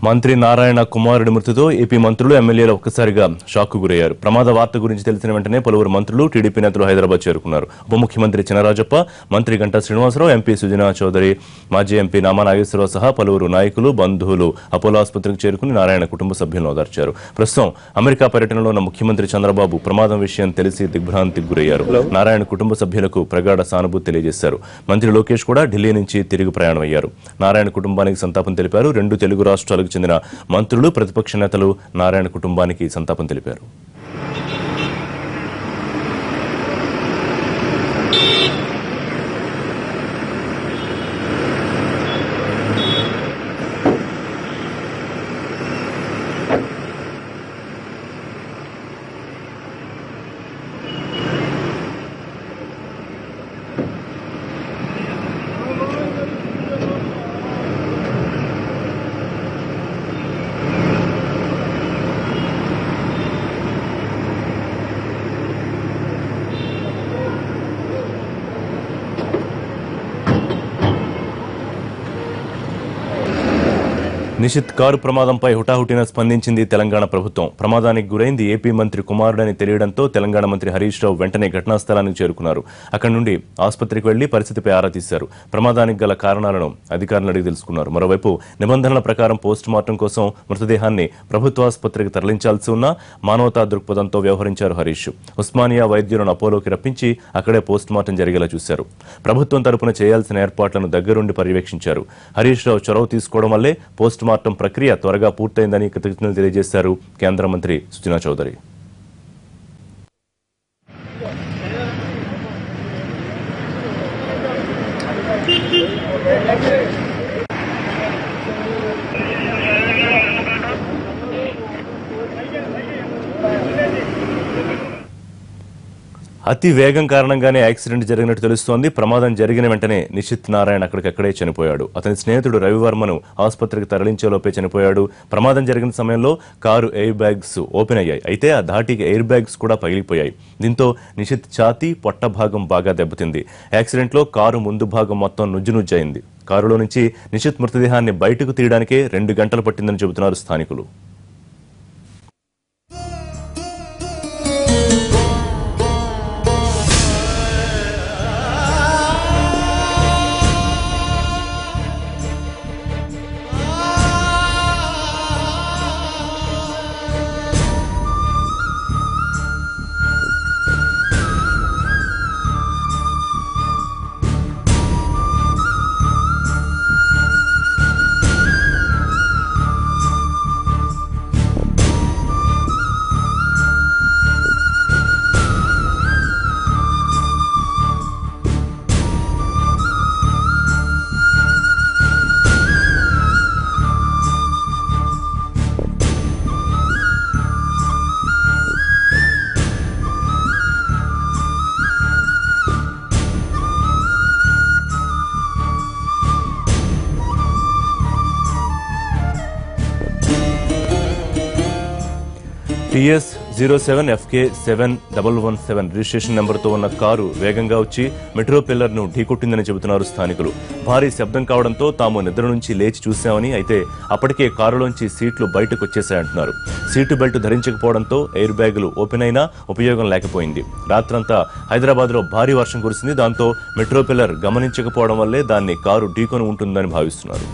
మంత్రి నారాయణ కుమారుడి మృతితో ఏపీ మంత్రులు ఎమ్మెల్యేలు ఒక్కసారిగా షాక్కు గురయ్యారు. ప్రమాద వార్త గురించి తెలిసిన వెంటనే పలువురు మంత్రులు టీడీపీ నేతలు హైదరాబాద్ చేరుకున్నారు. ఉప ముఖ్యమంత్రి చినరాజప్ప, మంత్రి గంటా శ్రీనివాసరావు, ఎంపీ సుజనా చౌదరి, మాజీ ఎంపీ నామా నాగేశ్వరరావు సహా పలువురు నాయకులు, బంధువులు అపోలో ఆసుపత్రికి చేరుకుని నారాయణ కుటుంబ సభ్యులను ఓదార్చారు. ప్రస్తుతం అమెరికా పర్యటనలో ఉన్న ముఖ్యమంత్రి చంద్రబాబు ప్రమాదం విషయం తెలిసి దిగ్భ్రాంతికి గురయ్యారు. నారాయణ కుటుంబ సభ్యులకు ప్రగాఢ సానుభూతి తెలియజేశారు. మంత్రి లోకేష్ కూడా ఢిల్లీ నుంచి తిరిగి ప్రయాణమయ్యారు. నారాయణ కుటుంబానికి సంతాపం తెలిపారు. 2 తెలుగు రాష్ట్రాలకు చెందిన మంత్రులు, ప్రతిపక్ష నేతలు నారాయణ కుటుంబానికి సంతాపం తెలిపారు. నిషిత్ కారు ప్రమాదంపై హుటాహుటిన స్పందించింది తెలంగాణ ప్రభుత్వం. ప్రమాదానికి గురైంది ఏపీ మంత్రి కుమారుడని తెలియడంతో తెలంగాణ మంత్రి హరీష్ రావు వెంటనే ఘటనా స్థలానికి చేరుకున్నారు. అక్కడి నుండి ఆసుపత్రికి వెళ్లి పరిస్థితిపై ఆరా తీశారు. ప్రమాదానికి గల కారణాలను అధికారులను అడిగి తెలుసుకున్నారు. మరోవైపు నిబంధనల ప్రకారం పోస్ట్ మార్టం కోసం మృతదేహాన్ని ప్రభుత్వ ఆసుపత్రికి తరలించాల్సి ఉన్నా మానవతా దృక్పథంతో వ్యవహరించారు హరీష్. ఉస్మానియా వైద్యులను అపోలోకి రప్పించి అక్కడే పోస్ట్ మార్టం జరిగేలా చూశారు. ప్రభుత్వం తరపున చేయాల్సిన ఏర్పాట్లను దగ్గరుండి పర్యవేక్షించారు. హరీష్ రావు చొరవ తీసుకోవడం వల్లే పోస్ట్ మార్టం ప్రక్రియ త్వరగా పూర్తయిందని కృతజ్ఞతలు తెలియజేశారు కేంద్ర మంత్రి సుజనా చౌదరి. అతి వేగం కారణంగానే యాక్సిడెంట్ జరిగినట్టు తెలుస్తోంది. ప్రమాదం జరిగిన వెంటనే నిషిత్ నారాయణ అక్కడికక్కడే చనిపోయాడు. అతని స్నేహితుడు రవివర్మను ఆసుపత్రికి తరలించేలోపే చనిపోయాడు. ప్రమాదం జరిగిన సమయంలో కారు ఎయిర్ బ్యాగ్స్ ఓపెన్ అయ్యాయి. అయితే ఆ ధాటికి ఎయిర్ బ్యాగ్స్ కూడా పగిలిపోయాయి. దీంతో నిషిత్ ఛాతీ, పొట్ట భాగం బాగా దెబ్బతింది. యాక్సిడెంట్లో కారు ముందు భాగం మొత్తం నుజ్జునుజ్జయింది. కారులో నుంచి నిషిత్ మృతదేహాన్ని బయటకు తీయడానికే 2 గంటలు పట్టిందని చెబుతున్నారు స్థానికులు. TS 07FK7117 రిజిస్ట్రేషన్ నెంబర్తో ఉన్న కారు వేగంగా వచ్చి మెట్రో పిల్లర్ను ఢీకొట్టిందని చెబుతున్నారు స్థానికులు. భారీ శబ్దం కావడంతో తాము నిద్ర నుంచి లేచి చూశామని, అయితే అప్పటికే కారులోంచి సీట్లు బయటకు వచ్చేశాయంటున్నారు. సీటు బెల్ట్ ధరించకపోవడంతో ఎయిర్ బ్యాగులు ఓపెన్ అయినా ఉపయోగం లేకపోయింది. రాత్రంతా హైదరాబాద్లో భారీ వర్షం కురిసింది. దాంతో మెట్రో పిల్లర్ గమనించకపోవడం వల్లే దాన్ని కారు ఢీకొని ఉంటుందని భావిస్తున్నారు.